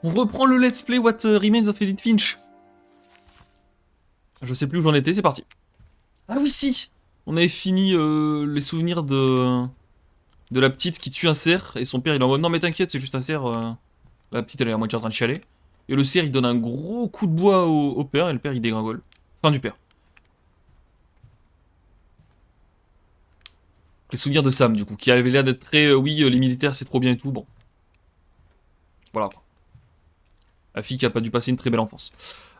On reprend le let's play What Remains of Edith Finch. Je sais plus où j'en étais, c'est parti. Ah oui, si. On avait fini les souvenirs de la petite qui tue un cerf, et son père il est en mode non mais t'inquiète, c'est juste un cerf. La petite elle est à moitié en train de chialer. Et le cerf il donne un gros coup de bois au père, et le père il dégringole. Fin du père. Les souvenirs de Sam du coup, qui avait l'air d'être très oui les militaires c'est trop bien et tout, bon. Voilà quoi. La fille qui a pas dû passer une très belle enfance.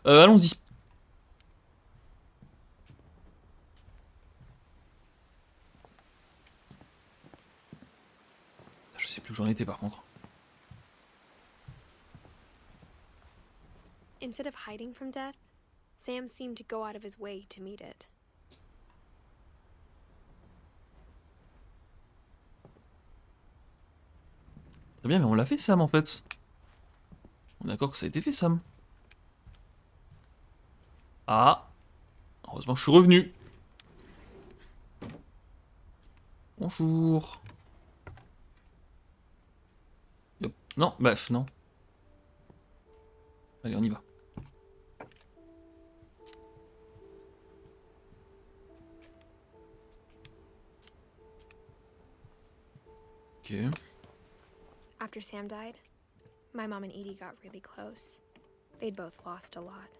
Allons-y. Je sais plus où j'en étais par contre. Instead of hiding from death, Sam seemed to go out of his way to meet it. Très bien, mais on l'a fait Sam en fait. On est d'accord que ça a été fait Sam. Ah. Heureusement que je suis revenu. Bonjour. Yop. Non, bref, non. Allez, on y va. Ok. After Sam died, my mom and Edie got really close. They'd both lost a lot.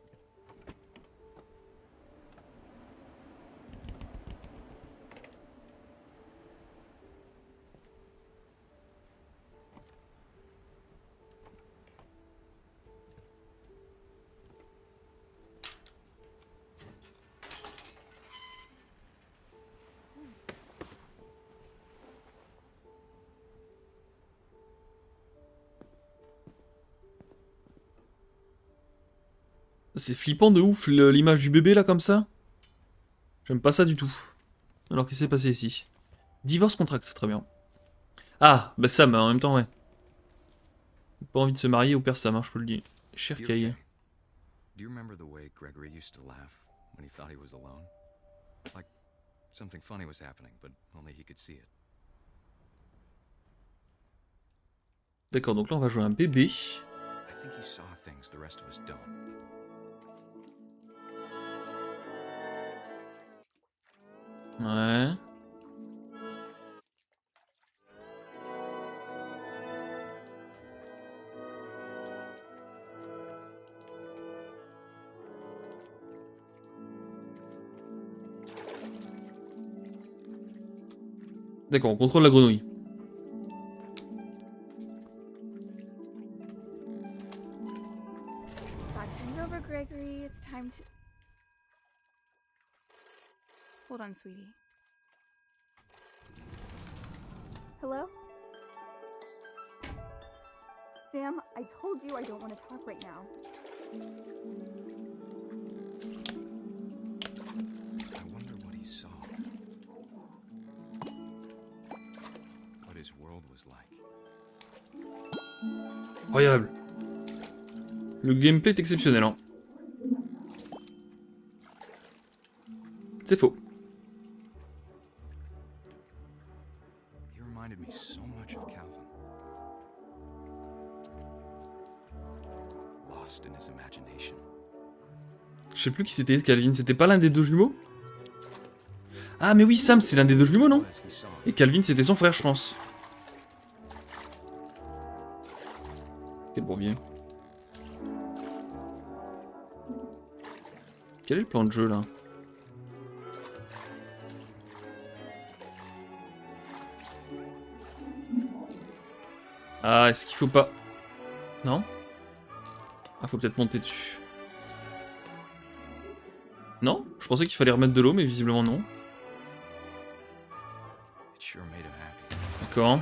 C'est flippant de ouf l'image du bébé là comme ça. J'aime pas ça du tout. Alors qu'est-ce qui s'est passé ici? Divorce contract, très bien. Ah, bah Sam en même temps, ouais. Pas envie de se marier au père Sam, hein, je peux le dire. Cher You Kay. okay? Do you remember the way Gregory used to laugh when he thought he was alone? Like something funny was happening, but only he could see it. D'accord, donc là on va jouer un bébé. I think he saw things the rest of us don't. Ouais. D'accord, on contrôle la grenouille. Time's over, Gregory. It's time to... Hold on, sweetie. Hello? Sam, I told you I don't want to talk right now. I wonder what he saw. What his world was like. Incroyable. Le gameplay est exceptionnel, hein. C'est faux. He reminded me so much of Calvin. Lost in his imagination. Je sais plus qui c'était, Calvin. C'était pas l'un des deux jumeaux? Ah, mais oui, Sam, c'est l'un des deux jumeaux, non? What he saw. Et Calvin, c'était son frère, je pense. Quel bourbier. Quel est le plan de jeu, là? Ah, est-ce qu'il faut pas... Non? Ah, faut peut-être monter dessus. Non? Je pensais qu'il fallait remettre de l'eau, mais visiblement non. It sure made him happy. D'accord.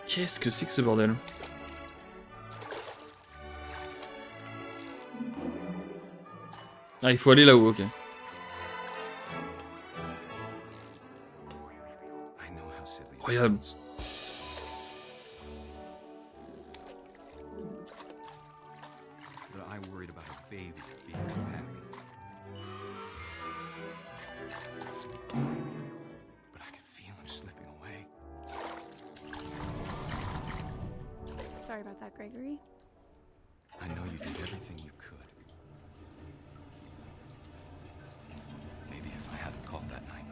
Qu'est-ce que c'est que ce bordel? Ah, il faut aller là-haut, ok. I know how silly it Incroyable. sounds. But I worried about a baby being too happy. But I could feel sorry about that, Gregory. I know you did everything you could. Maybe if I hadn't called that night.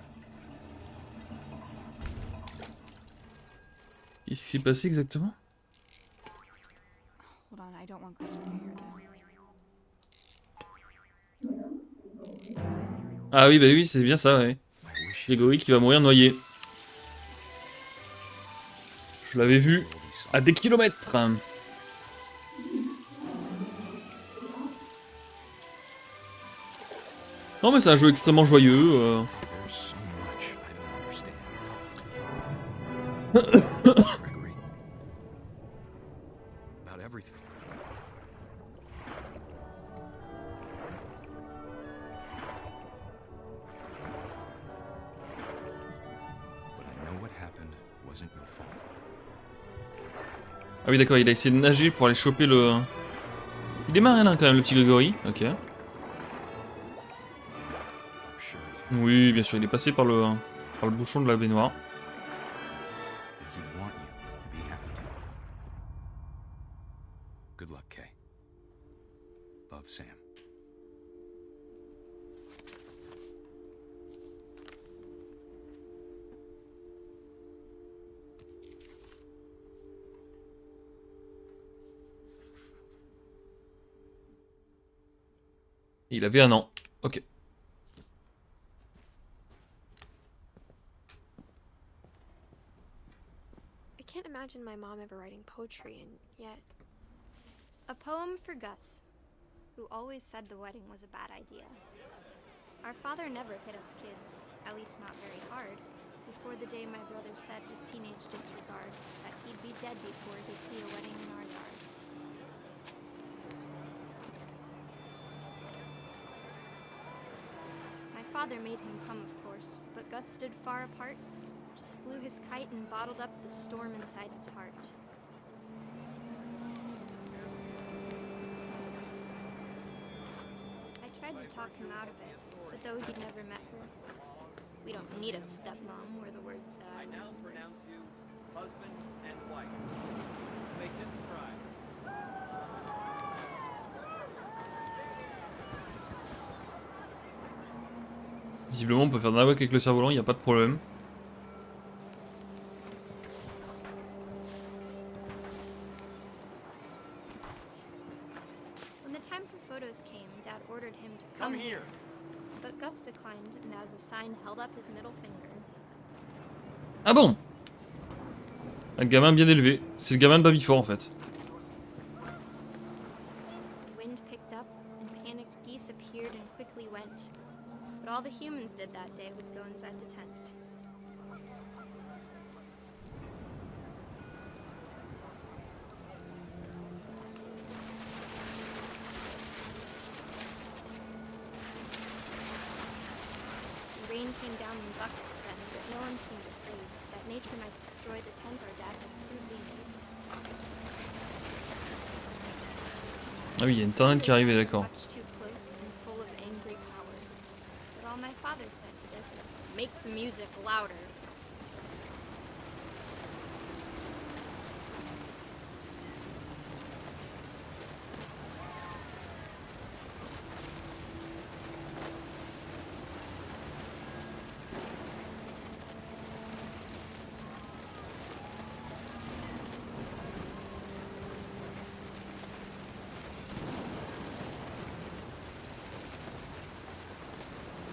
Qu'est-ce qui s'est passé exactement? Hold on, I don't want Gregory to hear this. Ah oui, bah oui, c'est bien ça, ouais. I wish Grégory qui va mourir noyé. Je l'avais vu all these songs. à des kilomètres. Non mais c'est un jeu extrêmement joyeux. There's so much I don't understand. Gregory. About everything. But I know what happened wasn't your fault. Ah oui d'accord, il a essayé de nager pour aller choper le... Il est marin quand même le petit Grégory. Ok. I'm sure as hell Oui bien sûr, il est passé par le bouchon de la baignoire. that he'd want you to be happy too. Good luck, Kay. Love, Sam. Il avait 1 an. Ok. I can't imagine my mom ever writing poetry, and yet. A poem for Gus, who always said the wedding was a bad idea. Our father never hit us kids, at least not very hard, before the day my brother said with teenage disregard that he'd be dead before he'd see a wedding in our yard. My father made him come, of course, but Gus stood far apart, just flew his kite and bottled up the storm inside his heart. I tried to talk him out of it, but though he'd never met her, we don't need a stepmom, were the words that I Now pronounce you husband and wife. Make him cry. Visiblement on peut faire de la wak avec le cerf-volant, y a pas de problème. When the time for photos came, Dad ordered him to Come come here. but Gus declined and as a sign held up his middle finger. Ah bon? Un gamin bien élevé. C'est le gamin de Baby Fort en fait. The wind picked up and panicked geese appeared and quickly went. But all the humans did that day was go inside the tent. The rain came down in buckets then, but no one seemed afraid that nature might destroy the tent our dad had crudely made. Ah oui, il y a une tornade qui est arrivée, d'accord. Much too close and full of angry power. But all my father said to this was, make the music louder.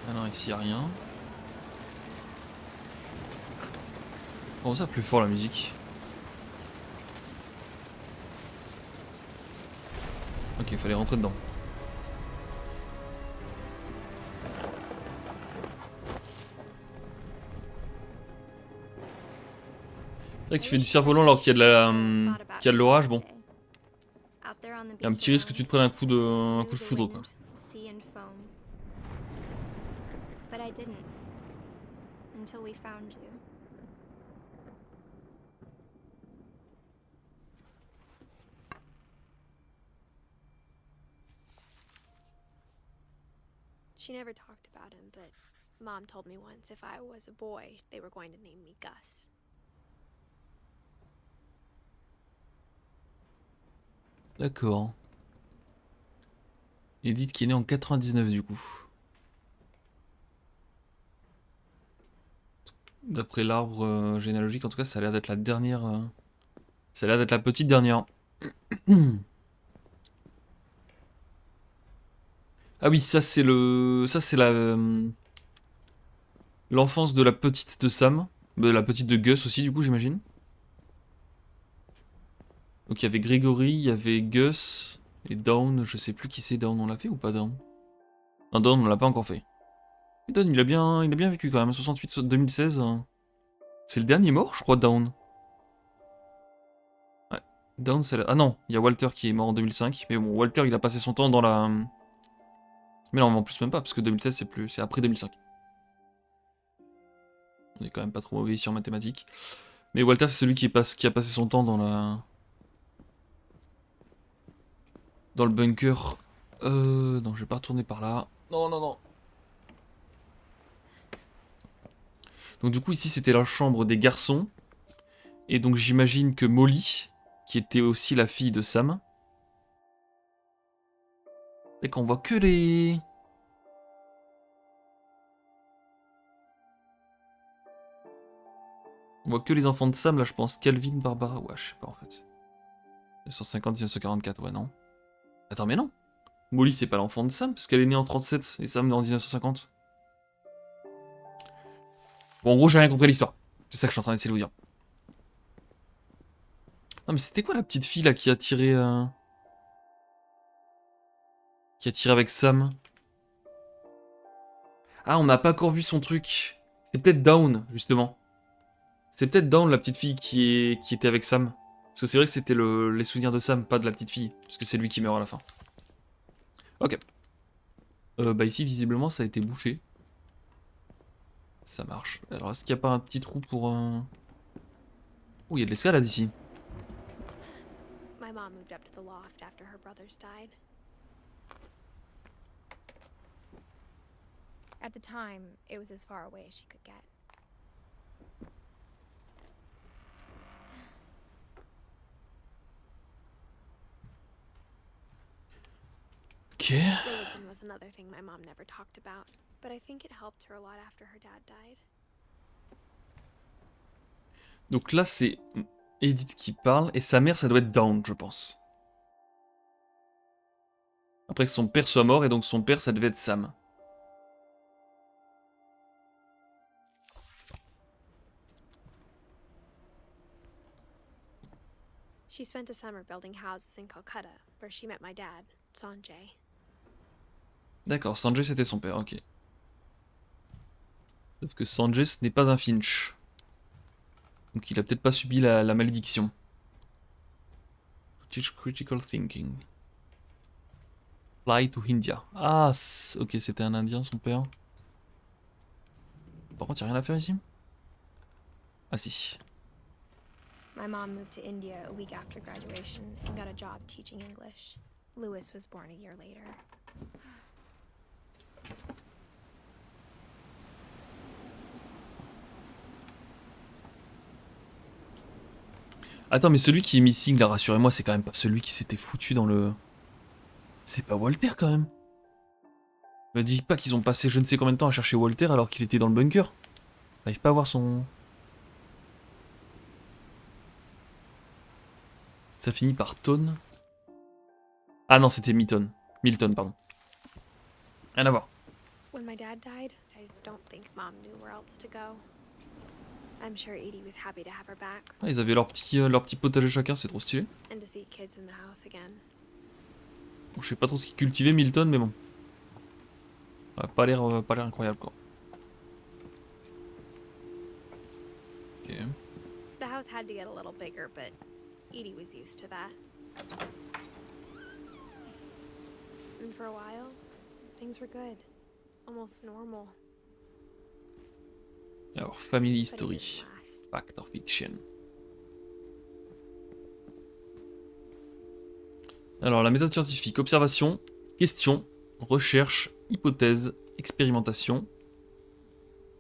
Ah non, ici y a rien. Comment ça plus fort la musique? Ok, il fallait rentrer dedans. C'est vrai qu'il fait du cerf-volant alors qu'il y a qu'il y a de l'orage, bon. Il y a un petit risque que tu te prennes un coup de foudre quoi. Sea and foam. But I didn't. Until we found you. She never talked about him, but Mom told me once if I was a boy, they were going to name me Gus. D'accord. Edith qui est née en 99 du coup. D'après l'arbre généalogique, en tout cas, ça a l'air d'être la dernière. Ça a l'air d'être la petite dernière. Ah oui, ça c'est le. Ça c'est la. L'enfance de la petite de Sam. De la petite de Gus aussi, du coup, j'imagine. Donc il y avait Gregory, il y avait Gus et Dawn. Je sais plus qui c'est Dawn, on l'a fait ou pas Dawn? Non, Dawn, on l'a pas encore fait. Et Dawn, il a bien vécu quand même. 68-2016. C'est le dernier mort, je crois, Dawn. Ouais. Dawn, c'est la... Ah non, il y a Walter qui est mort en 2005. Mais bon, Walter, il a passé son temps dans la. Mais non, en plus même pas, parce que 2016, c'est après 2005. On est quand même pas trop mauvais ici en mathématiques. Mais Walter, c'est celui qui a passé son temps dans la. Dans le bunker. Non, je vais pas retourner par là. Non, non, non. Donc du coup, ici, c'était la chambre des garçons. Et donc j'imagine que Molly, qui était aussi la fille de Sam. Et qu'on voit que les... On voit que les enfants de Sam, là, je pense. Calvin, Barbara... Ouais, je sais pas, en fait. 1950-1944, ouais, non. Attends, mais non. Molly, c'est pas l'enfant de Sam, parce qu'elle est née en 37 et Sam en 1950. Bon, en gros, j'ai rien compris à l'histoire. C'est ça que je suis en train d'essayer de vous dire. Non, mais c'était quoi la petite fille, là, qui a tiré... Qui a tiré avec Sam? Ah, on n'a pas encore vu son truc. C'est peut-être Dawn, justement. C'est peut-être Dawn, la petite fille qui était avec Sam. Parce que c'est vrai que c'était les souvenirs de Sam, pas de la petite fille. Parce que c'est lui qui meurt à la fin. Ok. Bah ici, visiblement, ça a été bouché. Ça marche. Alors, est-ce qu'il n'y a pas un petit trou pour un... Oh, il y a de l'escalade ici. My mom moved up to the loft after her brothers died. At the time, it was as far away as she could get. Ok. Religion was another thing my mom never talked about, but I think it helped her a lot after her dad died. Donc là, c'est Edith qui parle, et sa mère, ça doit être Dawn, je pense. Après que son père soit mort, et donc son père, ça devait être Sam. She spent a summer building houses in Calcutta, where she met my dad, Sanjay. D'accord, Sanjay, c'était son père, ok. Sauf que Sanjay, ce n'est pas un Finch. Donc il a peut-être pas subi la malédiction. Teach critical thinking. Fly to India. Ah, ok, c'était un Indien, son père. Par contre, il n'y a rien à faire ici? Ah si. My mom moved to India a week after graduation and got a job teaching English. Lewis was born a year later. Attends, mais celui qui est missing, là, rassurez-moi, c'est quand même pas celui qui s'était foutu dans le... C'est pas Walter, quand même. Me dis pas qu'ils ont passé je ne sais combien de temps à chercher Walter alors qu'il était dans le bunker. J'arrive pas à voir son... Ça finit par Tone. Ah non, c'était Milton. Milton, pardon. Rien à voir. When my dad died, I don't think Mom knew where else to go. I'm sure Edie was happy to have her back Ah, ils avaient leur petit potager chacun, c'est trop stylé. and to see kids in the house again. Bon, je sais pas trop ce qu'il cultivait Milton, mais bon. Ouais, pas l'air incroyable, quoi. Ok. The house had to get a little bigger, but Edie was used to that. And for a while, things were good. Almost normal. Alors, Family But it History. didn't last. Fact or Fiction. Alors, la méthode scientifique. Observation, question, recherche, hypothèse, expérimentation,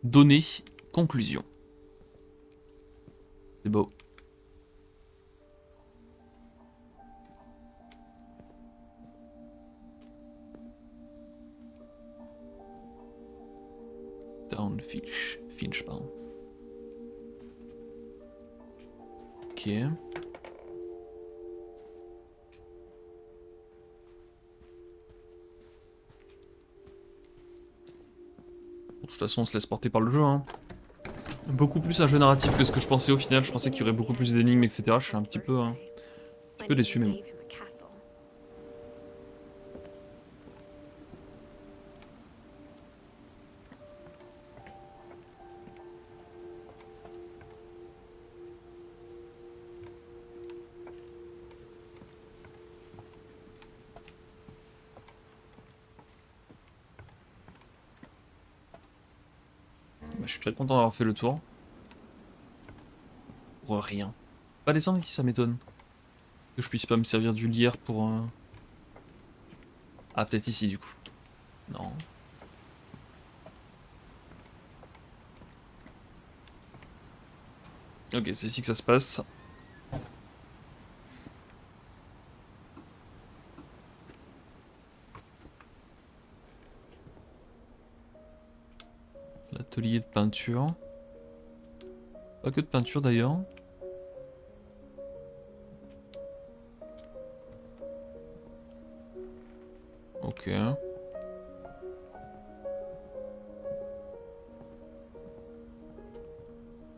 données, conclusion. C'est beau. Finch. Finch, pardon. Ok. De toute façon, on se laisse porter par le jeu. Hein. Beaucoup plus un jeu narratif que ce que je pensais au final. Je pensais qu'il y aurait beaucoup plus d'énigmes, etc. Je suis un petit peu déçu, mais bon. Je suis très content d'avoir fait le tour. Pour rien. Pas descendre ici, ça m'étonne. Que je puisse pas me servir du lierre pour... Ah, peut-être ici, du coup. Non. Ok, c'est ici que ça se passe. L'atelier de peinture. Pas que de peinture d'ailleurs. Ok.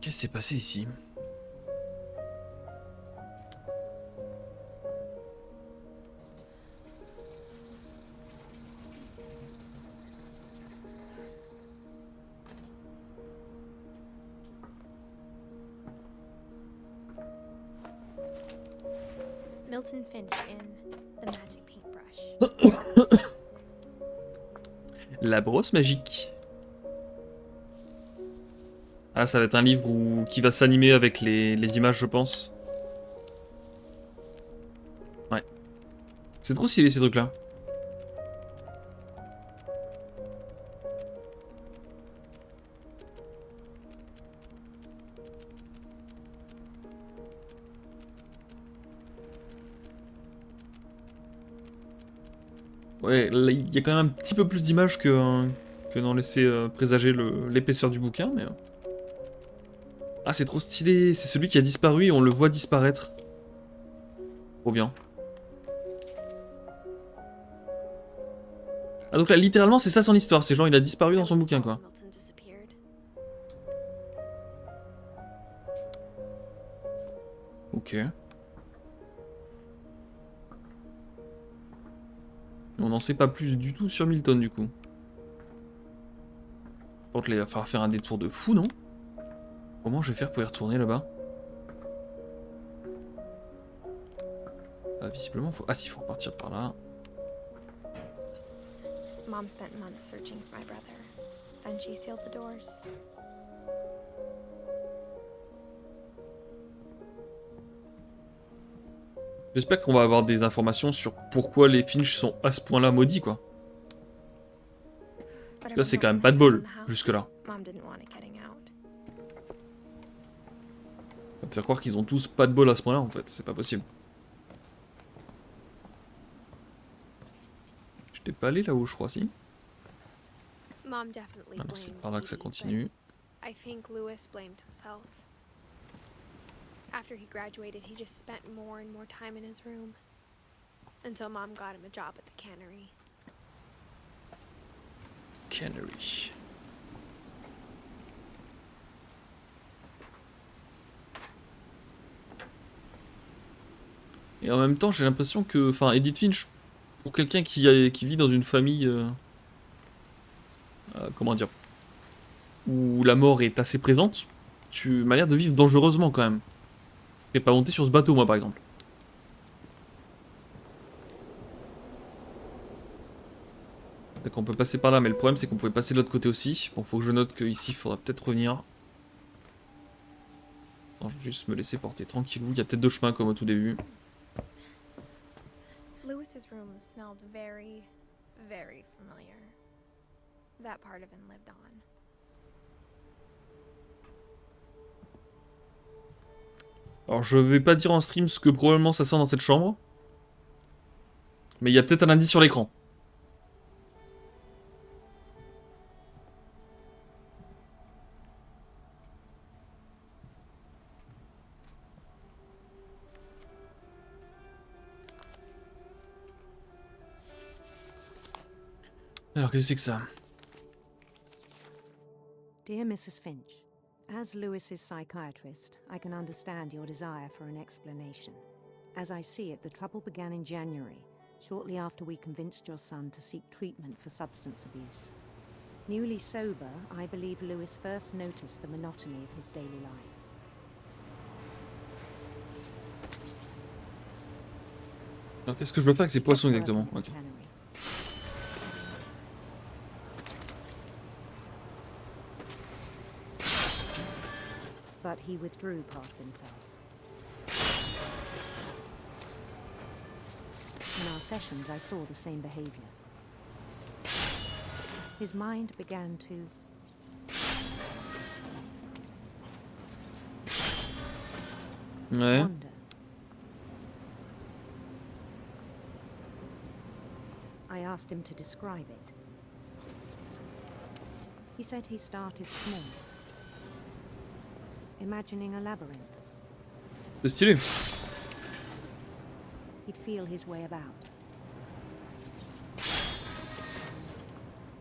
Qu'est-ce qui s'est passé ici? Milton Finch in The Magic Paintbrush. La brosse magique. Ah, ça va être un livre qui va s'animer avec les images, je pense. Ouais. C'est trop stylé ces trucs-là. Ouais, là, il y a quand même un petit peu plus d'images que n'en laissait présager l'épaisseur du bouquin, mais... Ah, c'est trop stylé. C'est celui qui a disparu et on le voit disparaître. Trop bien. Ah, donc là, littéralement, c'est ça son histoire. C'est genre, il a disparu dans son bouquin, quoi. Milton disappeared. Ok. On n'en sait pas plus du tout sur Milton, du coup. Par contre, là, il va falloir faire un détour de fou, non? Comment je vais faire pour y retourner là-bas? Ah, visiblement, faut... Ah si, faut repartir par là. Mom spent months searching for my brother. Then she sealed the doors. J'espère qu'on va avoir des informations sur pourquoi les Finch sont à ce point-là maudits, quoi. But Là, c'est quand même pas de bol, jusque-là. Mom didn't want it getting out. Ça va me faire croire qu'ils ont tous pas de bol à ce point-là, en fait. C'est pas possible. J'étais pas allé là-haut, je crois, si. Mom definitely Ah non, blamed c'est par là que ça me, continue. but I think Lewis blamed himself. After he graduated, he just spent more and more time in his room. Until Mom got him a job at the cannery. Cannery. Et en même temps, j'ai l'impression que... Enfin, Edith Finch, pour quelqu'un qui vit dans une famille... comment dire? Où la mort est assez présente, tu m'as l'air de vivre dangereusement quand même. Je serais pas monté sur ce bateau, moi, par exemple. D'accord, on peut passer par là, mais le problème, c'est qu'on pouvait passer de l'autre côté aussi. Bon, faut que je note qu'ici, il faudra peut-être revenir. Non, je vais juste me laisser porter tranquillou. Il y a peut-être deux chemins, comme au tout début. Lewis's room smelled very, very familiar. That part of him lived on. Alors, je vais pas dire en stream ce que probablement ça sent dans cette chambre. Mais il y a peut-être un indice sur l'écran. Alors, qu'est-ce que c'est que ça? Dear Mrs. Finch, as Lewis's psychiatrist, I can understand your desire for an explanation. As I see it, the trouble began in January, shortly after we convinced your son to seek treatment for substance abuse. Newly sober, I believe Lewis first noticed the monotony of his daily life. Alors, qu'est-ce que je dois faire avec ces poissons exactement? Ok. But he withdrew part of himself. In our sessions, I saw the same behavior. His mind began to Ouais. wander. I asked him to describe it. He said he started small, imagining a labyrinth. C'est stylé. He'd feel his way about.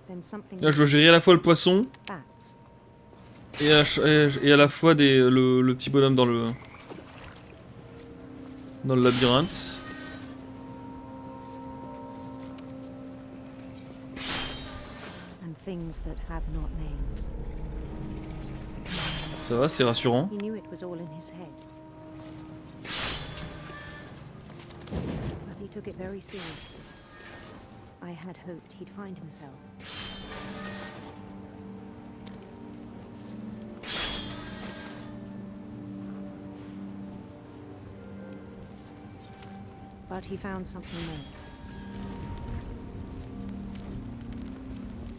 Then something Là, je dois gérer à la fois le poisson bats. et à la fois le petit bonhomme dans le labyrinthe. And things that have not names. Ça va, c'est rassurant. He knew it was all in his head. But he took it very seriously. I had hoped he'd find himself. But he found something more.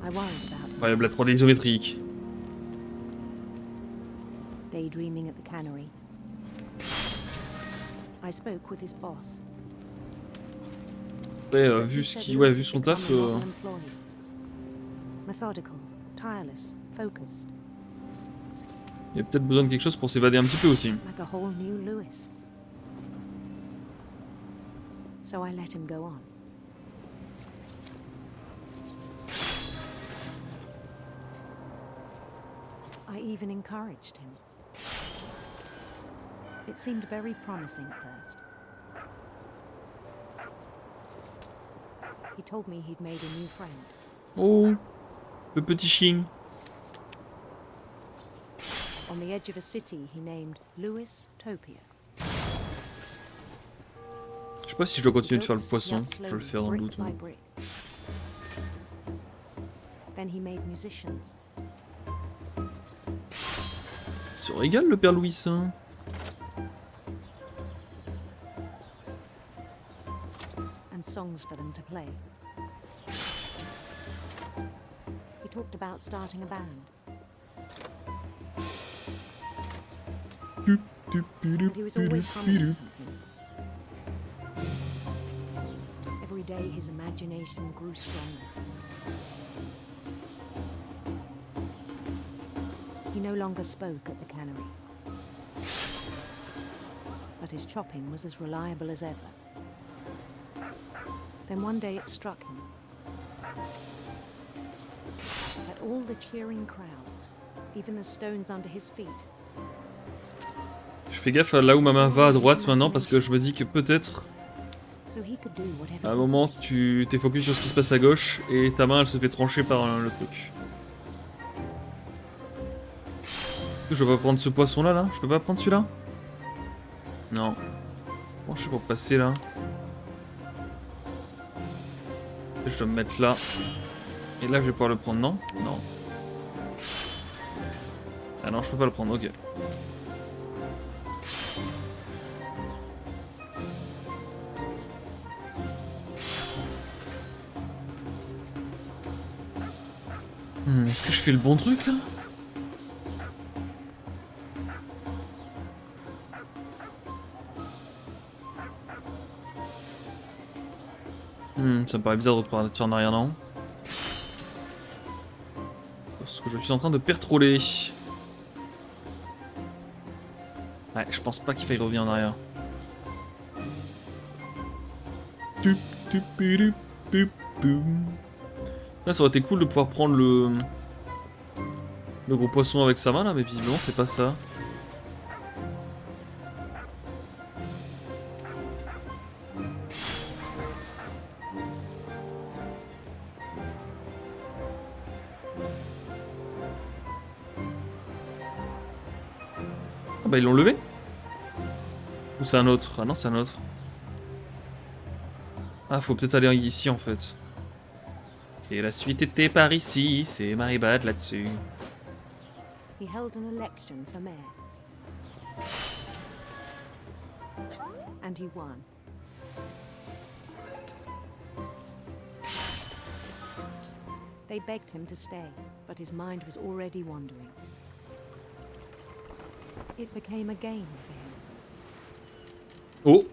I worried about him. Ouais, la 3D isométrique. Daydreaming at the cannery. I spoke with his boss. Ouais, vu vu son taf. Methodical, tireless, focused, Il y a peut-être besoin de quelque chose pour s'évader un petit peu aussi. like a whole new Lewis. So I let him go on. I even encouraged him. It seemed very promising at first. He told me he'd made a new friend. Oh, le petit chien. On the edge of a city he named Lewis Topia. Je sais pas si je dois continuer de faire le poisson. Je vais le faire dans le doute. Brick by brick. Then he made musicians. Il se régale le père Louis. Hein. And songs for them to play. He talked about starting a band. And he was always humming something. Every day his imagination grew stronger. He no longer spoke at the cannery. But his chopping was as reliable as ever. Then one day it struck him that all the cheering crowds, even the stones under his feet, Je fais gaffe à là où ma main va à droite maintenant parce que je me dis que peut-être so he could do whatever à un he moment wished. tu t'es focus sur ce qui se passe à gauche et ta main elle se fait trancher par le truc. Je dois pas prendre ce poisson là. Je peux pas prendre celui-là? Non. Bon, je sais pour passer là. Je dois me mettre là. Et là je vais pouvoir le prendre, non? Non. Ah non, je peux pas le prendre, ok. Est-ce que je fais le bon truc là? Ça me paraît bizarre de repartir en arrière, non? Parce que je suis en train de pertroller. Ouais, je pense pas qu'il faille revenir en arrière. Là, ça aurait été cool de pouvoir prendre le gros poisson avec sa main là, mais visiblement c'est pas ça. Ah bah ils l'ont levé? Ou c'est un autre? Ah non, c'est un autre. Ah, faut peut-être aller ici en fait. Et la suite était par ici, c'est my bad là-dessus. He held an election for mayor. And he won. They begged him to stay, but his mind was already wandering. It became a game for him. Oh!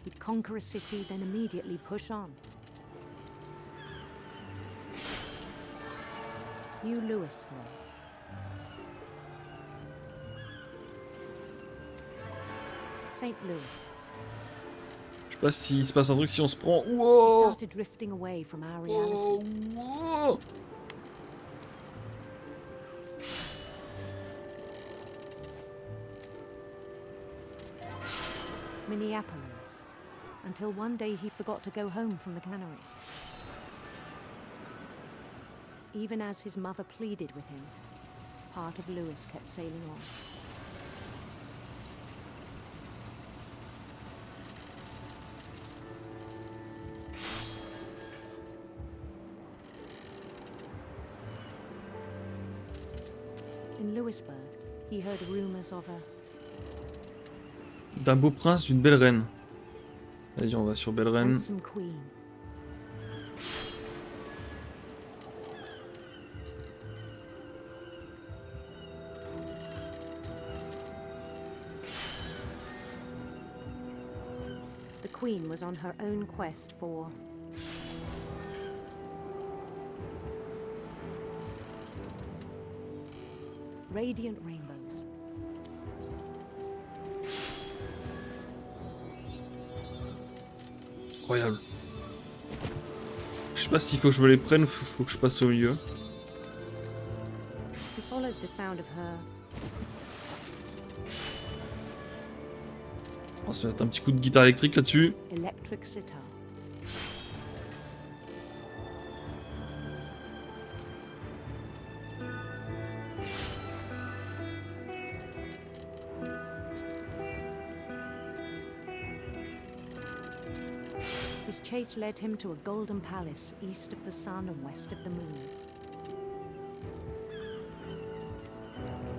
He'd conquer a city, then immediately push on. New Louisville. St. Louis. Je sais pas s'il se passe un truc si on se prend. He Wow! started drifting away from our reality. Wow! Minneapolis, until one day he forgot to go home from the cannery. Even as his mother pleaded with him, part of Louis kept sailing on. In Louisburg, he heard rumors of a D'un beau prince, d'une belle reine. Allez, on va sur belle reine. handsome queen. The queen was on her own quest for radiant rainbows. Incroyable. Je sais pas s'il faut que je me les prenne ou faut que je passe au milieu. He followed the sound of her On va se mettre un petit coup de guitare électrique là-dessus. electric sitar. His chase led him to a golden palace east of the sun and west of the moon.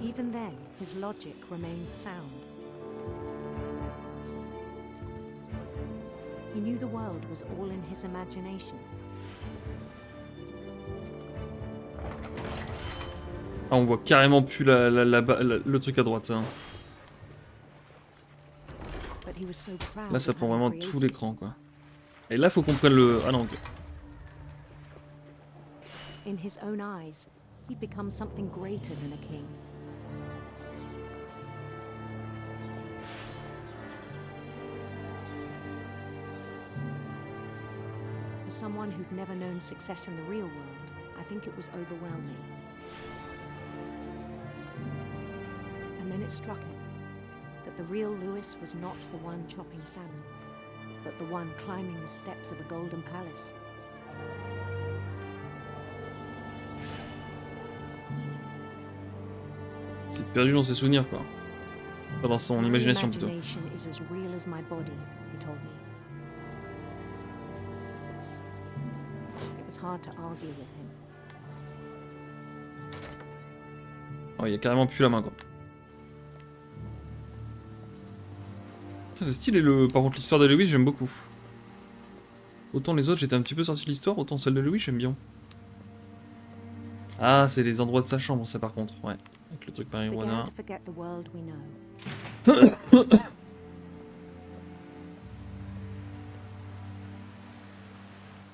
Even then, his logic remained sound. He knew the world was all in his imagination. Ah, on voit carrément plus le truc à droite. Hein. But he was so proud Là, ça of prend having vraiment created tout l'écran, quoi. Et là, faut qu'on prenne le... Ah non, ok. In his own eyes, he'd become something greater than a king. For someone who'd never known success in the real world, I think it was overwhelming. And then it struck him that the real Louis was not the one chopping salmon, but the one climbing the steps of a golden palace. C'est perdu dans ses souvenirs, quoi. Pas dans son My imagination, plutôt. imagination is as real as my body, he told me. It was hard to argue with him. Oh, il y a carrément plus la main, quoi. Ça, c'est stylé, par contre, l'histoire de Lewis, j'aime beaucoup. Autant les autres, j'étais un petit peu sorti de l'histoire, autant celle de Lewis, j'aime bien. Ah, c'est les endroits de sa chambre, ça, par contre, ouais. Avec le truc marijuana. Began to forget the world we know.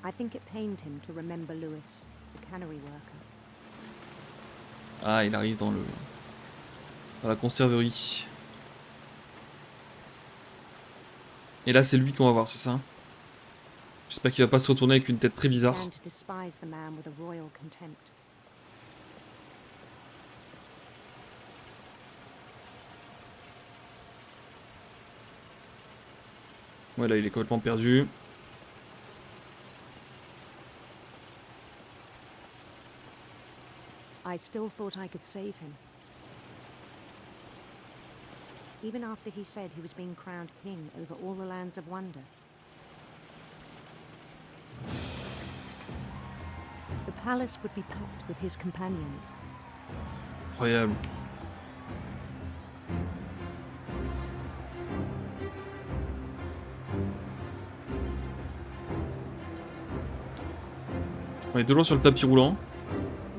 I think it pained him to remember Louis, the cannery worker. Ah, il arrive dans la conserverie. Et là, c'est lui qu'on va voir, c'est ça? J'espère qu'il va pas se retourner avec une tête très bizarre. began to despise the man with a royal contempt. Ouais, là, il est complètement perdu. I still thought I could save him. Even after he said he was being crowned king over all the lands of wonder. The palace would be packed with his companions. Incroyable. On est toujours sur le tapis roulant.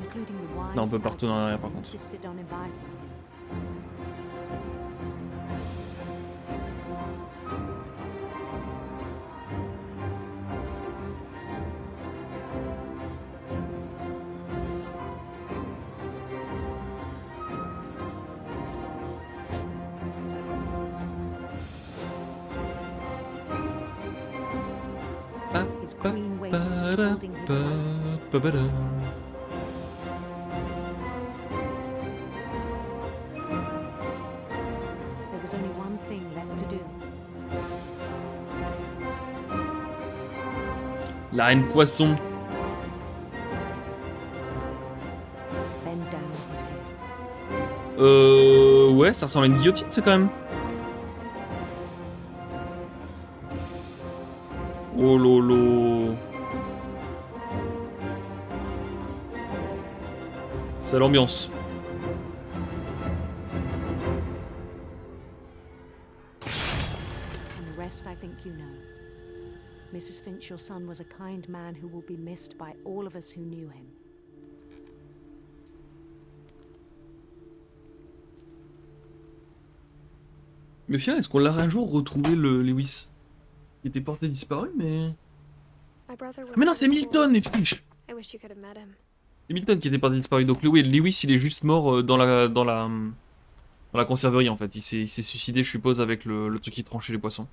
Including the wise Non, on peut pas retourner en arrière, par who contre. insisted on inviting him. His queen waited, holding his hand. There was only one thing left to do. La reine poisson. Bend down his head. Ouais, ça ressemble à une guillotine, c'est quand même. Oh lolo. C'est l'ambiance. And the rest I think you know. Mrs. Finch, your son was a kind man who will be missed by all of us who knew him. Mais finalement, est-ce qu'on l'a un jour retrouvé, le Lewis? Il était porté disparu, mais... My brother was Ah mais non, c'est really cool. Milton, mais putain, I wish you could have met him. c'est Milton qui était porté disparu. Donc Lewis, il est juste mort dans la conserverie, en fait. Il s'est suicidé, je suppose, avec le truc qui tranchait les poissons.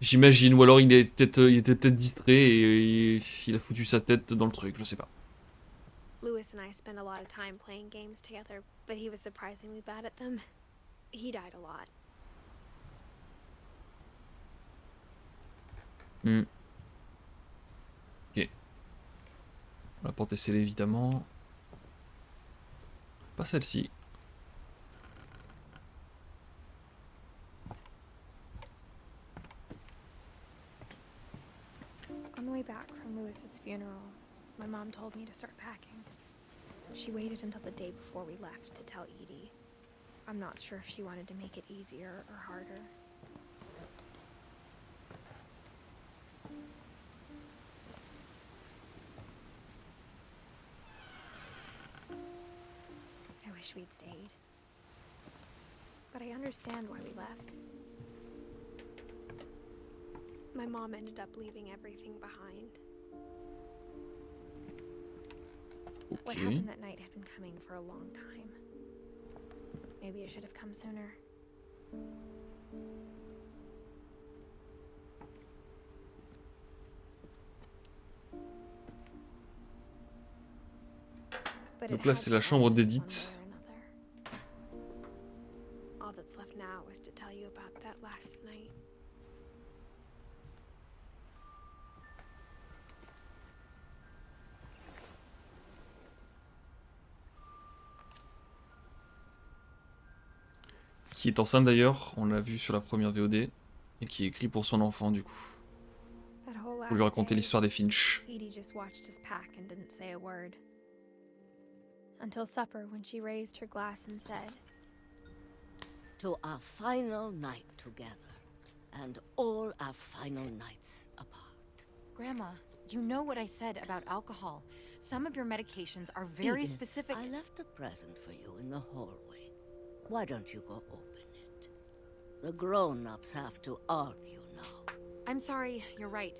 J'imagine, ou alors il était peut-être distrait et il a foutu sa tête dans le truc, je sais pas. Lewis and I spent a lot of time playing games together, but he was surprisingly bad at them. He died a lot. Ok. La porte est scellée, évidemment. Pas celle-ci. On the way back from Lewis's funeral, my mom told me to start packing. She waited until the day before we left to tell Edie. I'm not sure if she wanted to make it easier or harder. I wish we'd stayed. But I understand why we left. My mom ended up leaving everything behind. What Ok. happened that night had been coming for a long time. Maybe it should have come sooner. But Donc it là, had c'est to la chambre end d'Edith. one way or another. All that's left now is to tell you about that last night. Qui est enceinte d'ailleurs, on l'a vu sur la première VOD. Et qui est écrit pour son enfant, du coup. That whole Pour lui last raconter day, l'histoire des Finch. Edie just watched us pack and didn't say a word. Until supper, when she raised her glass and said, To our final night together, and all our final nights apart. Grandma, you know what I said about alcohol. Some of your medications are very Edith, specific. I left a present for you in the hallway. Why don't you go open it? The grown-ups have to argue now. I'm sorry, you're right.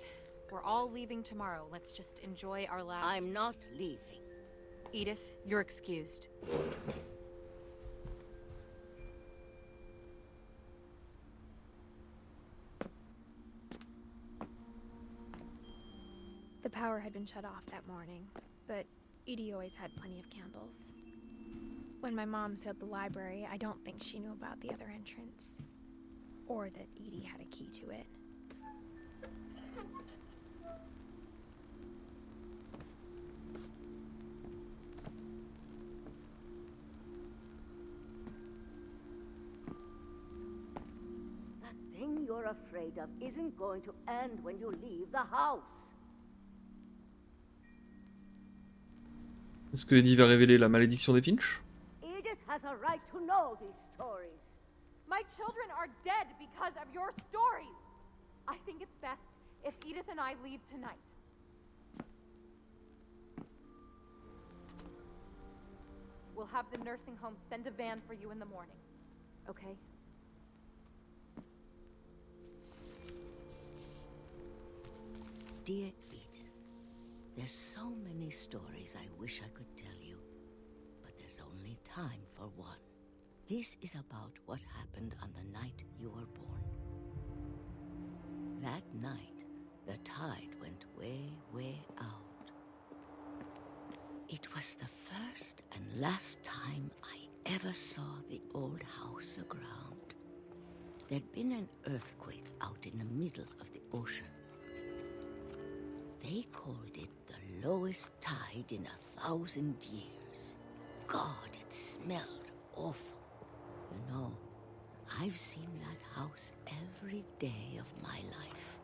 We're all leaving tomorrow. Let's just enjoy our last... I'm not leaving. Edith, you're excused. power had been shut off that morning, but Edie always had plenty of candles. When my mom sealed the library, I don't think she knew about the other entrance, or that Edie had a key to it. That thing you're afraid of isn't going to end when you leave the house. Est-ce que Eddie va révéler la malédiction des Finch? Edith has a right to know these stories. My children are dead because of your stories. I think it's best if Edith and I leave tonight. We'll have the nursing home send a van for you in the morning. Okay? Dear Edith, there's so many stories I wish I could tell you, but there's only time for one. This is about what happened on the night you were born. That night, the tide went way, way out. It was the first and last time I ever saw the old house aground. There'd been an earthquake out in the middle of the ocean. They called it the lowest tide in 1,000 years. God, it smelled awful. You know, I've seen that house every day of my life.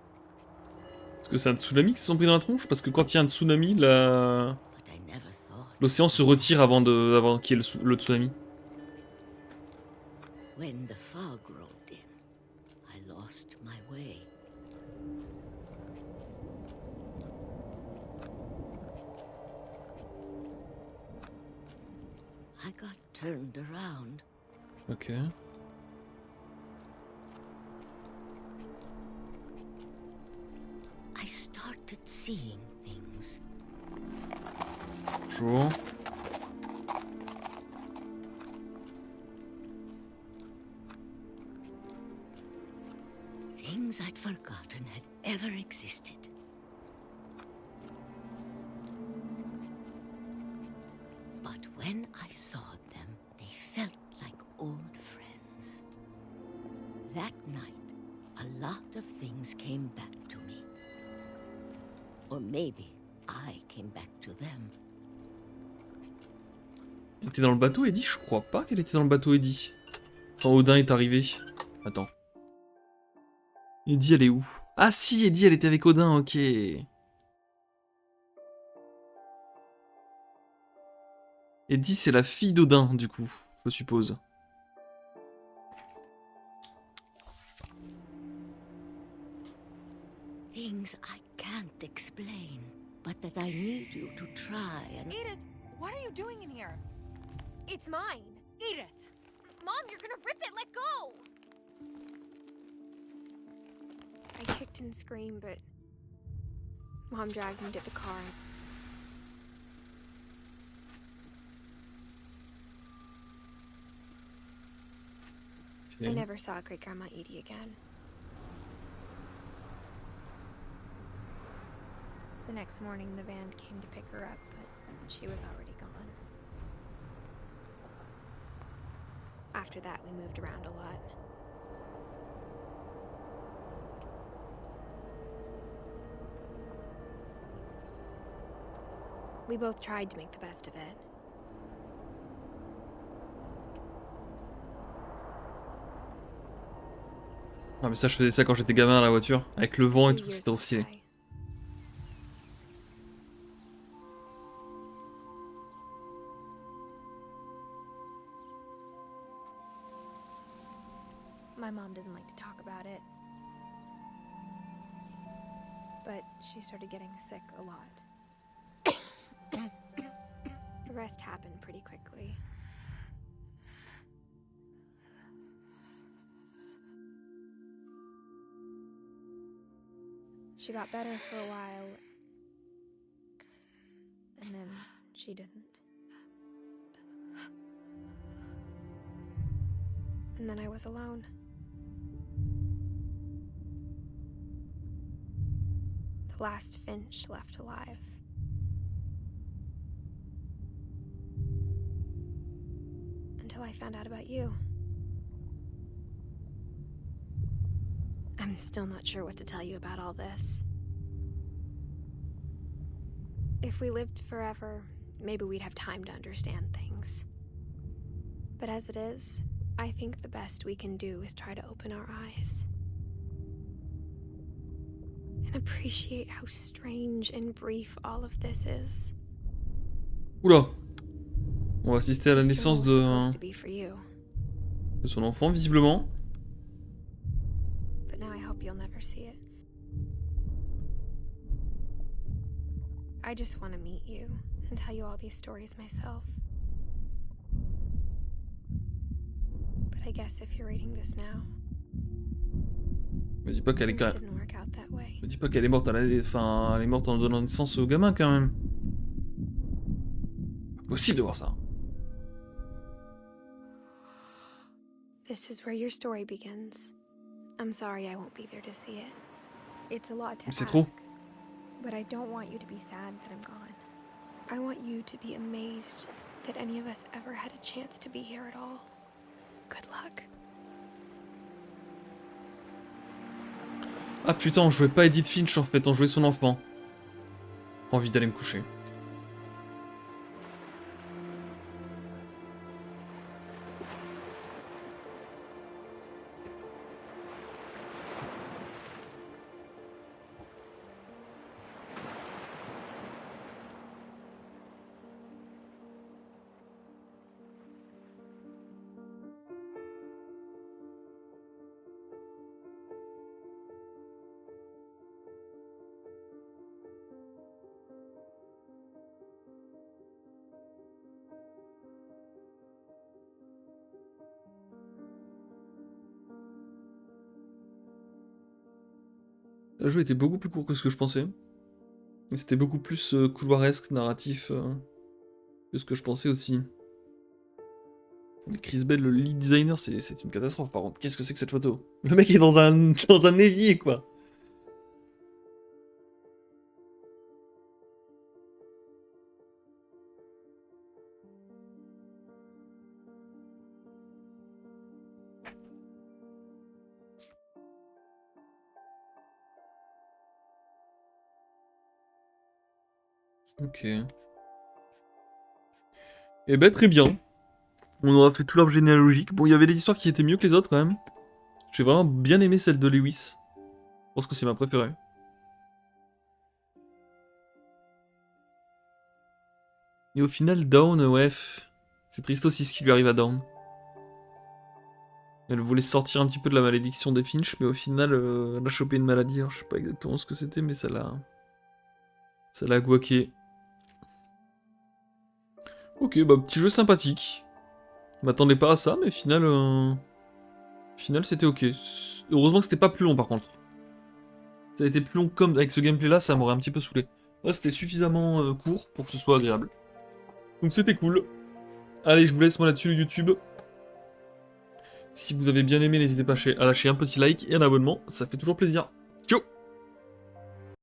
Est-ce que c'est un tsunami qui se sont pris dans la tronche? Parce que quand il y a un tsunami, But I never thought l'océan se retire avant qu'il y ait le tsunami. when the fog rolled in, I lost my way. I got turned around. Ok. I started seeing things. Bonjour. Things I'd forgotten had ever existed. But when I saw them, they felt like old friends. That night, a lot of things came back to me. Or maybe I came back to them. Elle était dans le bateau, Eddie? Je crois pas qu'elle était dans le bateau, Eddie. Quand Odin est arrivé. Attends. Eddie, elle est où? Ah si, Eddie, elle était avec Odin, ok. Eddie, c'est la fille d'Odin, du coup, je suppose. Things I can't explain, but that I need you to try and... Edith, what are you doing in here? It's mine! Edith! Mom, you're gonna rip it! Let go! I kicked and screamed, but Mom dragged me to the car. I Ok. never saw Great Grandma Edie again. The next morning, the van came to pick her up, but she was already gone. After that, we moved around a lot. We both tried to make the best of it. Ah mais ça, je faisais ça quand j'étais gamin à la voiture, avec le vent et 2 tout, years c'était went stylé. by. My mom didn't like to talk about it. But she started getting sick a lot. The rest happened pretty quickly. She got better for a while, and then she didn't. And then I was alone. the last Finch left alive. Until I found out about you. I'm still not sure what to tell you about all this. If we lived forever, maybe we'd have time to understand things. But as it is, I think the best we can do is try to open our eyes. And appreciate how strange and brief all of this is. Oula. On va assister à la This naissance journal was de supposed to be for you, son enfant, visiblement. but now I hope you'll never see it. I just want to meet you and tell you all these stories myself. But I guess if you're reading this now, Me dis pas qu'elle est things didn't work out that way. Me dis pas qu'elle est morte enfin, elle est morte en donnant naissance au gamin quand même. Possible de voir ça. This is where your story begins. I'm sorry I won't be there to see it. It's a lot to Mais c'est ask, trop. but I don't want you to be sad that I'm gone. I want you to be amazed that any of us ever had a chance to be here at all. Good luck. Ah putain, on jouait pas Edith Finch en fait, on jouait son enfant. Envie d'aller me coucher. Le jeu était beaucoup plus court que ce que je pensais. Et c'était beaucoup plus couloiresque, narratif que ce que je pensais aussi. Chris Bell, le lead designer, c'est une catastrophe par contre. Qu'est-ce que c'est que cette photo? Le mec est dans un évier quoi. Ok. Eh ben très bien. On aura fait tout l'arbre généalogique. Bon, il y avait des histoires qui étaient mieux que les autres quand même. J'ai vraiment bien aimé celle de Lewis. Je pense que c'est ma préférée. Et au final, Dawn, ouais. C'est triste aussi ce qui lui arrive à Dawn. Elle voulait sortir un petit peu de la malédiction des Finch, mais au final, elle a chopé une maladie. Alors, je sais pas exactement ce que c'était, mais ça l'a guaqué. Ok, bah petit jeu sympathique. Je m'attendais pas à ça, mais final c'était ok. Heureusement que c'était pas plus long par contre. Ça a été plus long comme avec ce gameplay là, ça m'aurait un petit peu saoulé. Là c'était suffisamment court pour que ce soit agréable. Donc c'était cool. Allez, je vous laisse moi là-dessus YouTube. Si vous avez bien aimé, n'hésitez pas à lâcher un petit like et un abonnement, ça fait toujours plaisir.